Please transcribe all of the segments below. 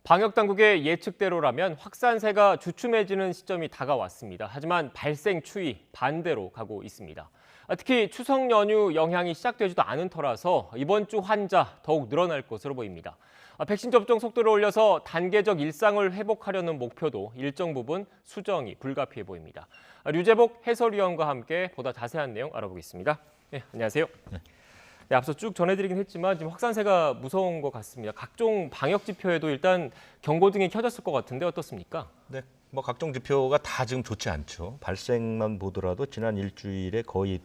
방역당국의 예측대로라면 확산세가 주춤해지는 시점이 다가왔습니다. 하지만 발생 추이 반대로 가고 있습니다. 특히 추석 연휴 영향이 시작되지도 않은 터라서 이번 주 환자 더욱 늘어날 것으로 보입니다. 백신 접종 속도를 올려서 단계적 일상을 회복하려는 목표도 일정 부분 수정이 불가피해 보입니다. 류재복 해설위원과 함께 보다 자세한 내용 알아보겠습니다. 네, 안녕하세요. 네, 앞서 쭉 전해드리긴 했지만 지금 확산세가 무서운 것 같습니다. 각종 방역 지표에도 일단 경고등이 켜졌을 것 같은데 어떻습니까? 네, 뭐 각종 지표가 다 지금 좋지 않죠. 발생만 보더라도 지난 일주일에 거의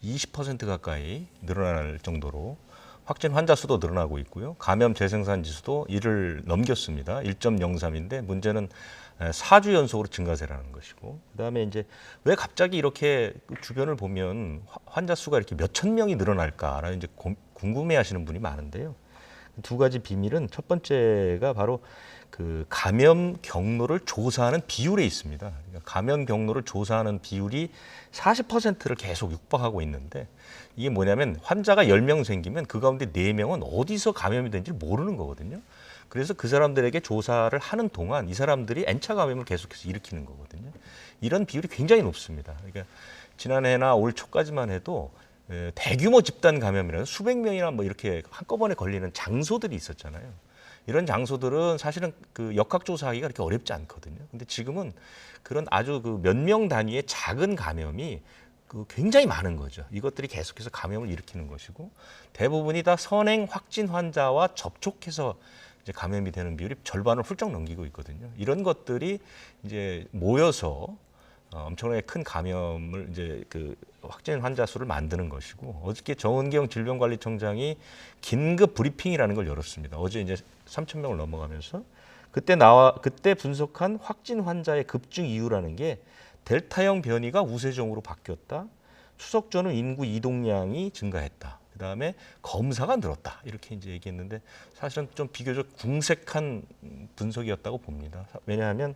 20% 가까이 늘어날 정도로 확진 환자 수도 늘어나고 있고요. 감염 재생산 지수도 1을 넘겼습니다. 1.03인데 문제는 4주 연속으로 증가세라는 것이고, 그다음에 이제 왜 갑자기 이렇게 주변을 보면 환자 수가 이렇게 몇천 명이 늘어날까라는 이제 궁금해하시는 분이 많은데요. 두 가지 비밀은 첫 번째가 바로 그 감염 경로를 조사하는 비율에 있습니다. 그러니까 감염 경로를 조사하는 비율이 40%를 계속 육박하고 있는데, 이게 뭐냐면 환자가 10명 생기면 그 가운데 4명은 어디서 감염이 된지 모르는 거거든요. 그래서 그 사람들에게 조사를 하는 동안 이 사람들이 N차 감염을 계속해서 일으키는 거거든요. 이런 비율이 굉장히 높습니다. 그러니까 지난해나 올 초까지만 해도 대규모 집단 감염이라는 수백 명이나 뭐 이렇게 한꺼번에 걸리는 장소들이 있었잖아요. 이런 장소들은 사실은 그 역학조사하기가 그렇게 어렵지 않거든요. 근데 지금은 그런 아주 그 몇 명 단위의 작은 감염이 그 굉장히 많은 거죠. 이것들이 계속해서 감염을 일으키는 것이고, 대부분이 다 선행 확진 환자와 접촉해서 이제 감염이 되는 비율이 절반을 훌쩍 넘기고 있거든요. 이런 것들이 이제 모여서 엄청나게 큰 감염을 이제 그 확진 환자 수를 만드는 것이고, 어저께 정은경 질병관리청장이 긴급 브리핑이라는 걸 열었습니다. 어제 이제 3,000명을 넘어가면서 그때 분석한 확진 환자의 급증 이유라는 게 델타형 변이가 우세종으로 바뀌었다. 추석 전후 인구 이동량이 증가했다. 그다음에 검사가 늘었다. 이렇게 이제 얘기했는데 사실은 좀 비교적 궁색한 분석이었다고 봅니다. 왜냐하면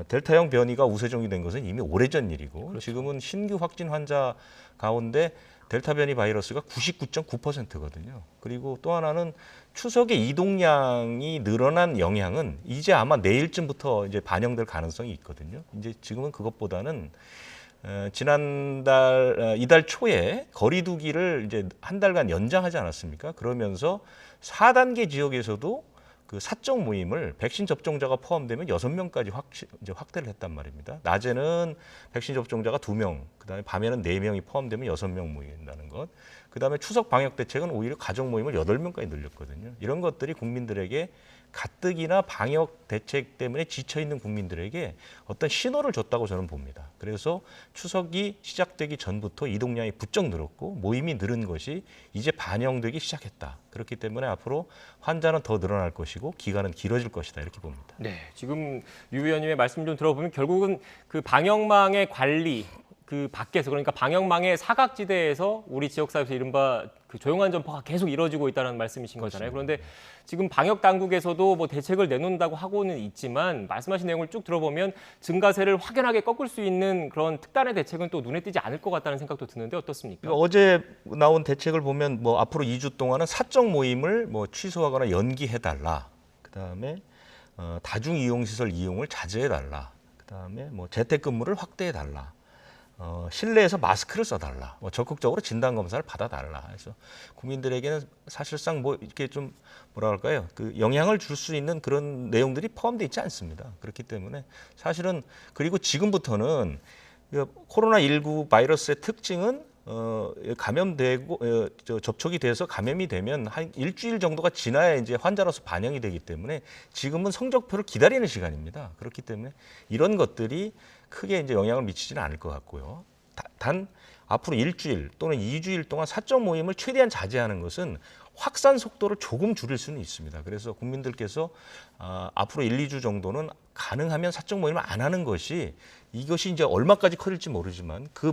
델타형 변이가 우세종이 된 것은 이미 오래전 일이고, 그렇죠. 지금은 신규 확진 환자 가운데 델타 변이 바이러스가 99.9%거든요. 그리고 또 하나는 추석의 이동량이 늘어난 영향은 이제 아마 내일쯤부터 이제 반영될 가능성이 있거든요. 이제 지금은 그것보다는 이달 초에 거리두기를 이제 한 달간 연장하지 않았습니까? 그러면서 4단계 지역에서도 그 사적 모임을 백신 접종자가 포함되면 6명까지 이제 확대를 했단 말입니다. 낮에는 백신 접종자가 2명, 그다음에 밤에는 4명이 포함되면 6명 모인다는 것. 그다음에 추석 방역 대책은 오히려 가족 모임을 8명까지 늘렸거든요. 이런 것들이 국민들에게 가뜩이나 방역 대책 때문에 지쳐 있는 국민들에게 어떤 신호를 줬다고 저는 봅니다. 그래서 추석이 시작되기 전부터 이동량이 부쩍 늘었고 모임이 늘은 것이 이제 반영되기 시작했다. 그렇기 때문에 앞으로 환자는 더 늘어날 것이고 기간은 길어질 것이다. 이렇게 봅니다. 네, 지금 유 의원님의 말씀 좀 들어보면 결국은 그 방역망의 관리 그 밖에서, 그러니까 방역망의 사각지대에서 우리 지역사회에서 이른바 그 조용한 전파가 계속 이루어지고 있다는 말씀이신 거잖아요. 그런데 지금 방역 당국에서도 뭐 대책을 내놓는다고 하고는 있지만 말씀하신 내용을 쭉 들어보면 증가세를 확연하게 꺾을 수 있는 그런 특단의 대책은 또 눈에 띄지 않을 것 같다는 생각도 드는데 어떻습니까? 그러니까 어제 나온 대책을 보면 뭐 앞으로 2주 동안은 사적 모임을 뭐 취소하거나 연기해달라. 그다음에 다중 이용시설 이용을 자제해달라. 그다음에 뭐 재택근무를 확대해달라. 실내에서 마스크를 써달라. 뭐 적극적으로 진단 검사를 받아달라. 그래서 국민들에게는 사실상 뭐 이렇게 좀 뭐라 할까요? 그 영향을 줄 수 있는 그런 내용들이 포함되어 있지 않습니다. 그렇기 때문에 사실은, 그리고 지금부터는 코로나19 바이러스의 특징은 감염되고 접촉이 돼서 감염이 되면 한 일주일 정도가 지나야 이제 환자로서 반영이 되기 때문에 지금은 성적표를 기다리는 시간입니다. 그렇기 때문에 이런 것들이 크게 이제 영향을 미치지는 않을 것 같고요. 단 앞으로 일주일 또는 2주일 동안 사적 모임을 최대한 자제하는 것은 확산 속도를 조금 줄일 수는 있습니다. 그래서 국민들께서 앞으로 1, 2주 정도는 가능하면 사적 모임을 안 하는 것이, 이것이 이제 얼마까지 커질지 모르지만 그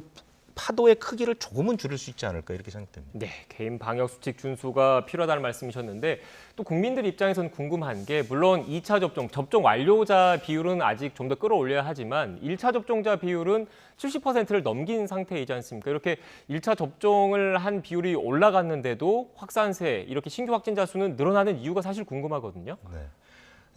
파도의 크기를 조금은 줄일 수 있지 않을까, 이렇게 생각됩니다. 네, 개인 방역 수칙 준수가 필요하다는 말씀이셨는데 또 국민들 입장에서는 궁금한 게, 물론 2차 접종 완료자 비율은 아직 좀 더 끌어올려야 하지만 1차 접종자 비율은 70%를 넘긴 상태이지 않습니까? 이렇게 1차 접종을 한 비율이 올라갔는데도 확산세, 이렇게 신규 확진자 수는 늘어나는 이유가 사실 궁금하거든요. 네.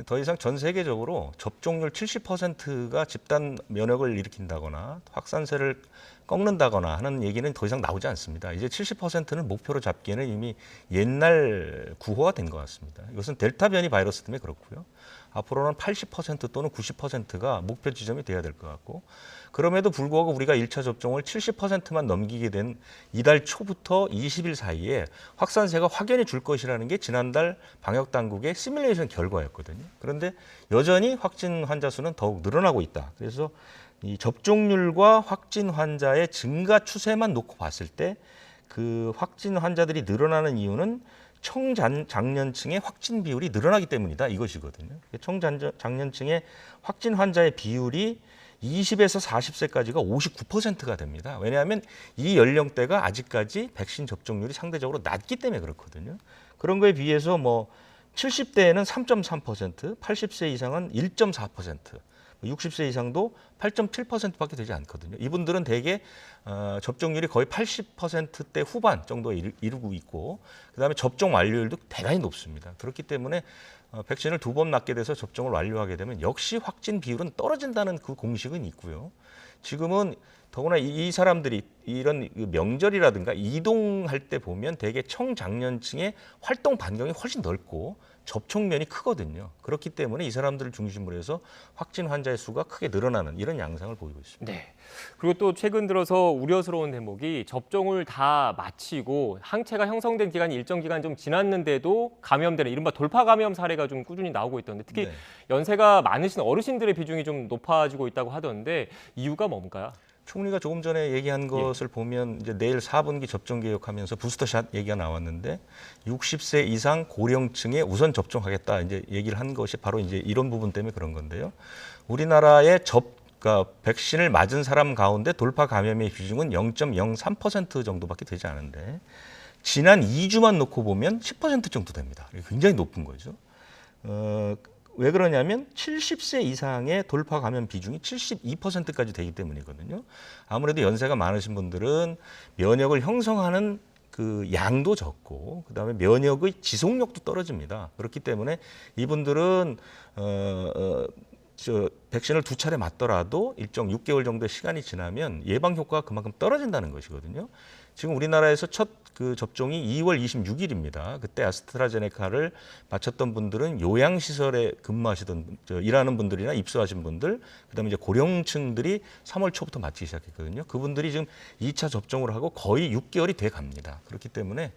더 이상 전 세계적으로 접종률 70%가 집단 면역을 일으킨다거나 확산세를 꺾는다거나 하는 얘기는 더 이상 나오지 않습니다. 이제 70%는 목표로 잡기에는 이미 옛날 구호가 된 것 같습니다. 이것은 델타 변이 바이러스 때문에 그렇고요. 앞으로는 80% 또는 90%가 목표 지점이 돼야 될 것 같고, 그럼에도 불구하고 우리가 1차 접종을 70%만 넘기게 된 이달 초부터 20일 사이에 확산세가 확연히 줄 것이라는 게 지난달 방역당국의 시뮬레이션 결과였거든요. 그런데 여전히 확진 환자 수는 더욱 늘어나고 있다. 그래서 이 접종률과 확진 환자의 증가 추세만 놓고 봤을 때 그 확진 환자들이 늘어나는 이유는 청장년층의 확진 비율이 늘어나기 때문이다, 이것이거든요. 청장년층의 확진 환자의 비율이 20에서 40세까지가 59%가 됩니다. 왜냐하면 이 연령대가 아직까지 백신 접종률이 상대적으로 낮기 때문에 그렇거든요. 그런 거에 비해서 뭐 70대에는 3.3%, 80세 이상은 1.4%, 60세 이상도 8.7%밖에 되지 않거든요. 이분들은 대개 접종률이 거의 80%대 후반 정도에 이르고 있고, 그다음에 접종 완료율도 대단히 높습니다. 그렇기 때문에 백신을 2번 맞게 돼서 접종을 완료하게 되면 역시 확진 비율은 떨어진다는 그 공식은 있고요. 지금은 더구나 이 사람들이 이런 명절이라든가 이동할 때 보면 대개 청장년층의 활동 반경이 훨씬 넓고 접촉면이 크거든요. 그렇기 때문에 이 사람들을 중심으로 해서 확진 환자의 수가 크게 늘어나는 이런 양상을 보이고 있습니다. 네. 그리고 또 최근 들어서 우려스러운 대목이 접종을 다 마치고 항체가 형성된 기간이 일정 기간 좀 지났는데도 감염되는 이른바 돌파 감염 사례가 좀 꾸준히 나오고 있던데, 특히 네. 연세가 많으신 어르신들의 비중이 좀 높아지고 있다고 하던데 이유가 뭔가요? 총리가 조금 전에 얘기한 것을 보면 이제 내일 4분기 접종 개혁하면서 부스터샷 얘기가 나왔는데 60세 이상 고령층에 우선 접종하겠다 이제 얘기를 한 것이 바로 이제 이런 부분 때문에 그런 건데요. 우리나라의 그러니까 백신을 맞은 사람 가운데 돌파 감염의 비중은 0.03% 정도밖에 되지 않은데 지난 2주만 놓고 보면 10% 정도 됩니다. 굉장히 높은 거죠. 왜 그러냐면 70세 이상의 돌파 감염 비중이 72%까지 되기 때문이거든요. 아무래도 연세가 많으신 분들은 면역을 형성하는 그 양도 적고 그다음에 면역의 지속력도 떨어집니다. 그렇기 때문에 이분들은 백신을 2차례 맞더라도 일정 6개월 정도의 시간이 지나면 예방 효과가 그만큼 떨어진다는 것이거든요. 지금 우리나라에서 첫 그 접종이 2월 26일입니다. 그때 아스트라제네카를 맞췄던 분들은 요양시설에 근무하시던 일하는 분들이나 입소하신 분들, 그다음에 이제 고령층들이 3월 초부터 맞기 시작했거든요. 그분들이 지금 2차 접종을 하고 거의 6개월이 돼 갑니다. 그렇기 때문에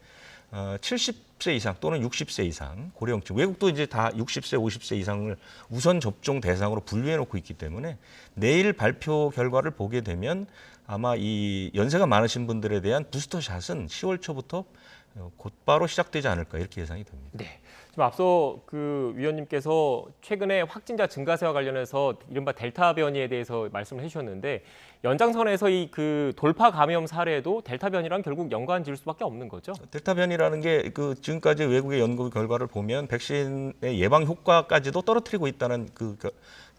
70세 이상 또는 60세 이상 고령층, 외국도 이제 다 60세, 50세 이상을 우선 접종 대상으로 분류해 놓고 있기 때문에 내일 발표 결과를 보게 되면 아마 이 연세가 많으신 분들에 대한 부스터샷은 10월 초부터 곧바로 시작되지 않을까 이렇게 예상이 됩니다. 네. 지금 앞서 그 위원님께서 최근에 확진자 증가세와 관련해서 이른바 델타 변이에 대해서 말씀을 해주셨는데 연장선에서 이 그 돌파 감염 사례도 델타 변이랑 결국 연관 지을 수밖에 없는 거죠? 델타 변이라는 게 그 지금까지 외국의 연구 결과를 보면 백신의 예방 효과까지도 떨어뜨리고 있다는 그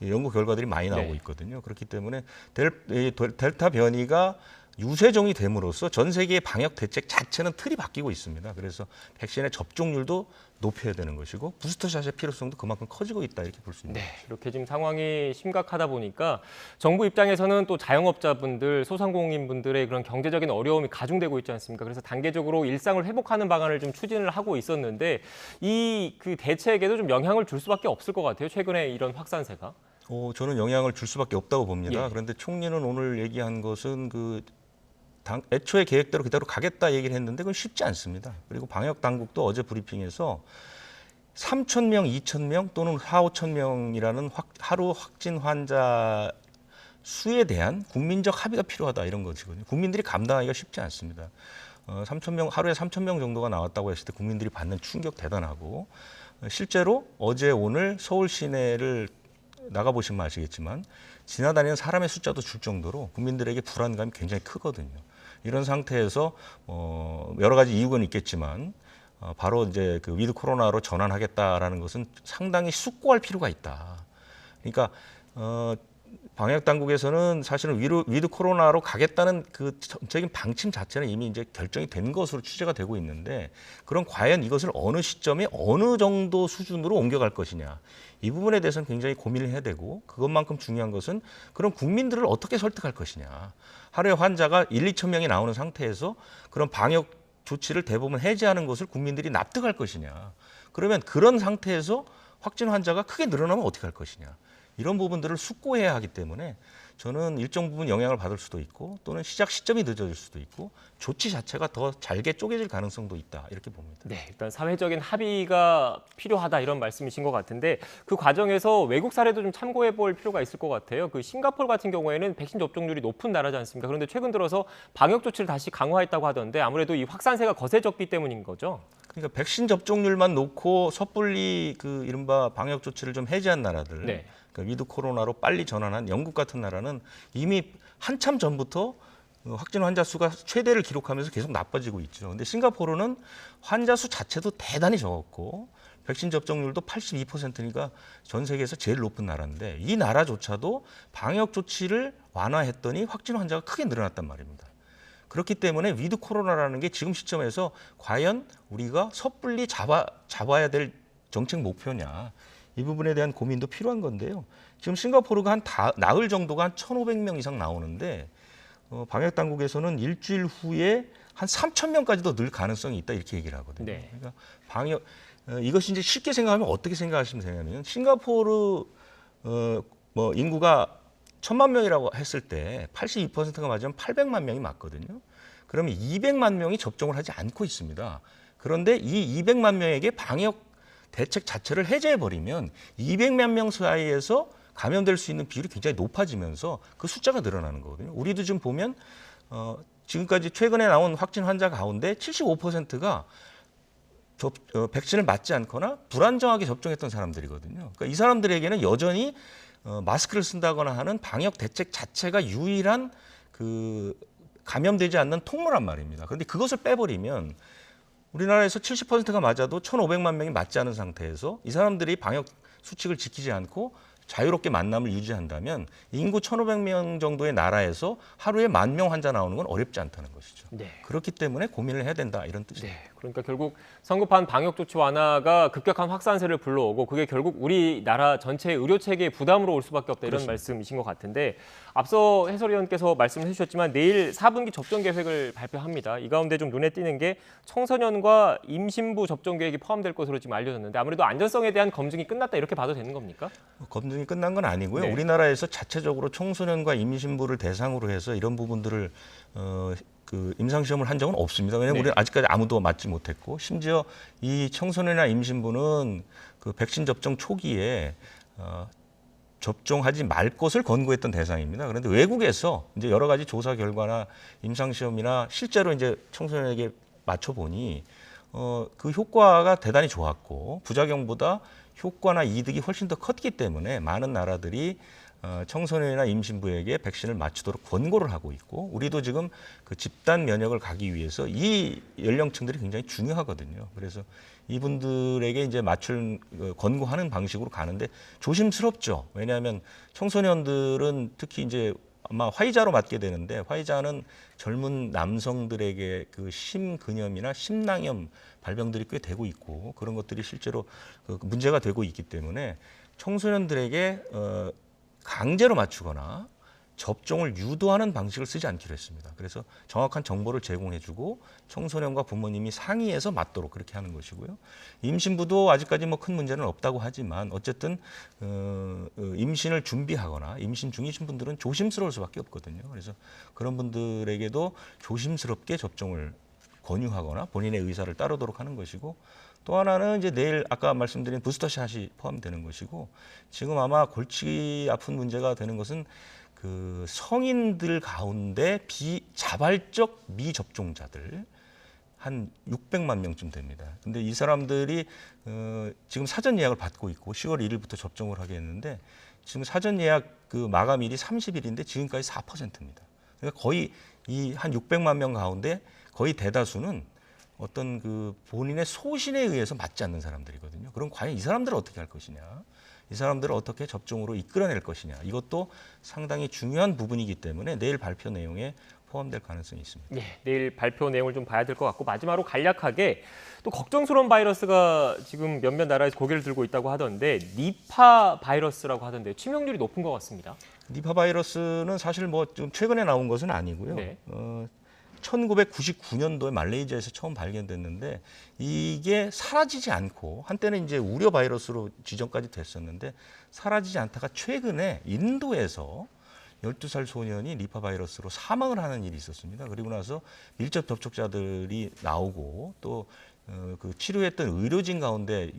연구 결과들이 많이 나오고 있거든요. 그렇기 때문에 델타 변이가 유세종이 됨으로써 전 세계의 방역 대책 자체는 틀이 바뀌고 있습니다. 그래서 백신의 접종률도 높여야 되는 것이고 부스터샷의 필요성도 그만큼 커지고 있다 이렇게 볼 수 있는 거죠. 이렇게 지금 상황이 심각하다 보니까 정부 입장에서는 또 자영업자분들, 소상공인분들의 그런 경제적인 어려움이 가중되고 있지 않습니까? 그래서 단계적으로 일상을 회복하는 방안을 좀 추진을 하고 있었는데 이 그 대책에도 좀 영향을 줄 수밖에 없을 것 같아요. 최근에 이런 확산세가. 저는 영향을 줄 수밖에 없다고 봅니다. 그런데 총리는 오늘 얘기한 것은 애초에 계획대로 그대로 가겠다 얘기를 했는데 그건 쉽지 않습니다. 그리고 방역 당국도 어제 브리핑에서 3,000명, 2,000명 또는 4,5천 명이라는 하루 확진 환자 수에 대한 국민적 합의가 필요하다 이런 것이거든요. 국민들이 감당하기가 쉽지 않습니다. 3,000명, 하루에 3,000명 정도가 나왔다고 했을 때 국민들이 받는 충격 대단하고 실제로 어제 오늘 서울 시내를 나가보시면 아시겠지만 지나다니는 사람의 숫자도 줄 정도로 국민들에게 불안감이 굉장히 크거든요. 이런 상태에서 여러 가지 이유는 있겠지만 바로 이제 그 위드 코로나로 전환하겠다라는 것은 상당히 숙고할 필요가 있다. 그러니까 방역 당국에서는 사실은 위드 코로나로 가겠다는 그 전적인 방침 자체는 이미 이제 결정이 된 것으로 취재가 되고 있는데, 그럼 과연 이것을 어느 시점에 어느 정도 수준으로 옮겨갈 것이냐, 이 부분에 대해서는 굉장히 고민을 해야 되고, 그것만큼 중요한 것은 그럼 국민들을 어떻게 설득할 것이냐. 하루에 환자가 2천 명이 나오는 상태에서 그런 방역 조치를 대부분 해제하는 것을 국민들이 납득할 것이냐. 그러면 그런 상태에서 확진 환자가 크게 늘어나면 어떻게 할 것이냐. 이런 부분들을 숙고해야 하기 때문에 저는 일정 부분 영향을 받을 수도 있고, 또는 시작 시점이 늦어질 수도 있고, 조치 자체가 더 잘게 쪼개질 가능성도 있다, 이렇게 봅니다. 네, 일단 사회적인 합의가 필요하다 이런 말씀이신 것 같은데, 그 과정에서 외국 사례도 좀 참고해 볼 필요가 있을 것 같아요. 그 싱가포르 같은 경우에는 백신 접종률이 높은 나라지 않습니까? 그런데 최근 들어서 방역 조치를 다시 강화했다고 하던데, 아무래도 이 확산세가 거세졌기 때문인 거죠. 그러니까 백신 접종률만 놓고 섣불리 그 이른바 방역 조치를 좀 해제한 나라들, 네. 그러니까 위드 코로나로 빨리 전환한 영국 같은 나라는 이미 한참 전부터 확진 환자 수가 최대를 기록하면서 계속 나빠지고 있죠. 근데 싱가포르는 환자 수 자체도 대단히 적었고 백신 접종률도 82%니까 전 세계에서 제일 높은 나라인데, 이 나라조차도 방역 조치를 완화했더니 확진 환자가 크게 늘어났단 말입니다. 그렇기 때문에 위드 코로나라는 게 지금 시점에서 과연 우리가 섣불리 잡아야 될 정책 목표냐, 이 부분에 대한 고민도 필요한 건데요. 지금 싱가포르가 한 나흘 정도가 한 1,500명 이상 나오는데, 방역 당국에서는 일주일 후에 한 3,000명까지도 늘 가능성이 있다, 이렇게 얘기를 하거든요. 네. 그러니까 방역 이것이 이제 쉽게 생각하면 어떻게 생각하시면 되냐면, 싱가포르 뭐 인구가 1,000만 명이라고 했을 때 82%가 맞으면 800만 명이 맞거든요. 그러면 200만 명이 접종을 하지 않고 있습니다. 그런데 이 200만 명에게 방역 대책 자체를 해제해버리면 200만 명 사이에서 감염될 수 있는 비율이 굉장히 높아지면서 그 숫자가 늘어나는 거거든요. 우리도 지금 보면 지금까지 최근에 나온 확진 환자 가운데 75%가 백신을 맞지 않거나 불안정하게 접종했던 사람들이거든요. 그러니까 이 사람들에게는 여전히 마스크를 쓴다거나 하는 방역 대책 자체가 유일한 그 감염되지 않는 통로란 말입니다. 그런데 그것을 빼버리면 우리나라에서 70%가 맞아도 1,500만 명이 맞지 않은 상태에서 이 사람들이 방역 수칙을 지키지 않고 자유롭게 만남을 유지한다면 인구 1,500명 정도의 나라에서 하루에 10,000명 환자 나오는 건 어렵지 않다는 것이죠. 네. 그렇기 때문에 고민을 해야 된다, 이런 뜻입니다. 네, 그러니까 결국 성급한 방역 조치 완화가 급격한 확산세를 불러오고, 그게 결국 우리나라 전체 의료 체계에 부담으로 올 수밖에 없다, 이런 그렇습니다. 말씀이신 것 같은데, 앞서 해설위원께서 말씀을 해주셨지만 내일 4분기 접종 계획을 발표합니다. 이 가운데 좀 눈에 띄는 게 청소년과 임신부 접종 계획이 포함될 것으로 지금 알려졌는데, 아무래도 안전성에 대한 검증이 끝났다, 이렇게 봐도 되는 겁니까? 검증이 끝난 건 아니고요. 네. 우리나라에서 자체적으로 청소년과 임신부를 대상으로 해서 이런 부분들을 그 임상 시험을 한 적은 없습니다. 왜냐하면 네. 우리는 아직까지 아무도 맞지 못했고, 심지어 이 청소년이나 임신부는 그 백신 접종 초기에 접종하지 말 것을 권고했던 대상입니다. 그런데 외국에서 이제 여러 가지 조사 결과나 임상 시험이나 실제로 이제 청소년에게 맞춰 보니 그 효과가 대단히 좋았고, 부작용보다 효과나 이득이 훨씬 더 컸기 때문에 많은 나라들이 청소년이나 임신부에게 백신을 맞추도록 권고를 하고 있고, 우리도 지금 그 집단 면역을 가기 위해서 이 연령층들이 굉장히 중요하거든요. 그래서 이분들에게 이제 맞출 권고하는 방식으로 가는데 조심스럽죠. 왜냐하면 청소년들은 특히 이제 아마 화이자로 맞게 되는데, 화이자는 젊은 남성들에게 그 심근염이나 심낭염 발병들이 꽤 되고 있고, 그런 것들이 실제로 그 문제가 되고 있기 때문에 청소년들에게 강제로 맞추거나 접종을 유도하는 방식을 쓰지 않기로 했습니다. 그래서 정확한 정보를 제공해주고 청소년과 부모님이 상의해서 맞도록 그렇게 하는 것이고요. 임신부도 아직까지 뭐 큰 문제는 없다고 하지만 어쨌든 임신을 준비하거나 임신 중이신 분들은 조심스러울 수밖에 없거든요. 그래서 그런 분들에게도 조심스럽게 접종을 권유하거나 본인의 의사를 따르도록 하는 것이고, 또 하나는 이제 내일 아까 말씀드린 부스터샷이 포함되는 것이고, 지금 아마 골치 아픈 문제가 되는 것은 그 성인들 가운데 비자발적 미접종자들 한 600만 명쯤 됩니다. 근데 이 사람들이 지금 사전 예약을 받고 있고 10월 1일부터 접종을 하게 했는데, 지금 사전 예약 그 마감일이 30일인데 지금까지 4%입니다. 그러니까 거의 이 한 600만 명 가운데 거의 대다수는 어떤 그 본인의 소신에 의해서 맞지 않는 사람들이거든요. 그럼 과연 이 사람들은 어떻게 할 것이냐? 이 사람들을 어떻게 접종으로 이끌어낼 것이냐. 이것도 상당히 중요한 부분이기 때문에 내일 발표 내용에 포함될 가능성이 있습니다. 예, 내일 발표 내용을 좀 봐야 될 것 같고 마지막으로 간략하게 또 걱정스러운 바이러스가 지금 몇몇 나라에서 고개를 들고 있다고 하던데 니파 바이러스라고 하던데 치명률이 높은 것 같습니다. 니파 바이러스는 사실 뭐 좀 최근에 나온 것은 아니고요. 네. 1999년도에 말레이시아에서 처음 발견됐는데 이게 사라지지 않고 한때는 이제 우려 바이러스로 지정까지 됐었는데 사라지지 않다가 최근에 인도에서 12살 소년이 니파 바이러스로 사망을 하는 일이 있었습니다. 그리고 나서 밀접 접촉자들이 나오고 또 그 치료했던 의료진 가운데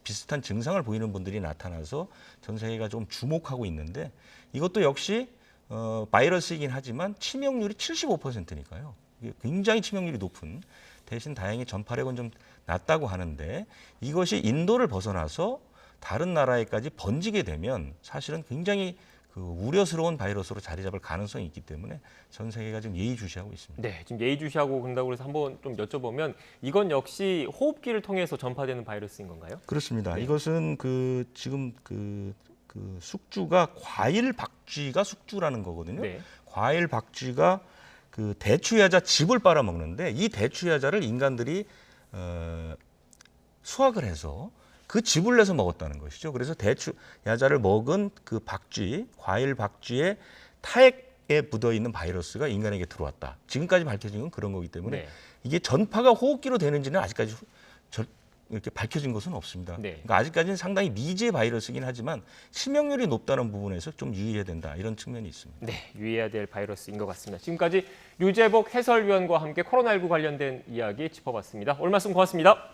비슷한 증상을 보이는 분들이 나타나서 전 세계가 좀 주목하고 있는데 이것도 역시 바이러스이긴 하지만 치명률이 75%니까요. 이게 굉장히 치명률이 높은 대신 다행히 전파력은 좀 낮다고 하는데 이것이 인도를 벗어나서 다른 나라에까지 번지게 되면 사실은 굉장히 그 우려스러운 바이러스로 자리 잡을 가능성이 있기 때문에 전 세계가 지금 예의주시하고 있습니다. 네, 지금 예의주시하고 그런다고 해서 한번 좀 여쭤보면 이건 역시 호흡기를 통해서 전파되는 바이러스인 건가요? 그렇습니다. 네. 이것은 지금 숙주가 과일 박쥐가 숙주라는 거거든요. 네. 과일 박쥐가 그 대추야자 즙을 빨아먹는데 이 대추야자를 인간들이 수확을 해서 그 즙을 내서 먹었다는 것이죠. 그래서 대추야자를 먹은 그 박쥐, 과일 박쥐의 타액에 묻어 있는 바이러스가 인간에게 들어왔다. 지금까지 밝혀진 건 그런 거기 때문에 네. 이게 전파가 호흡기로 되는지는 아직까지 이렇게 밝혀진 것은 없습니다. 네. 그러니까 아직까지는 상당히 미지의 바이러스이긴 하지만 치명률이 높다는 부분에서 좀 유의해야 된다 이런 측면이 있습니다. 네, 유의해야 될 바이러스인 것 같습니다. 지금까지 류재복 해설위원과 함께 코로나19 관련된 이야기 짚어봤습니다. 오늘 말씀 고맙습니다.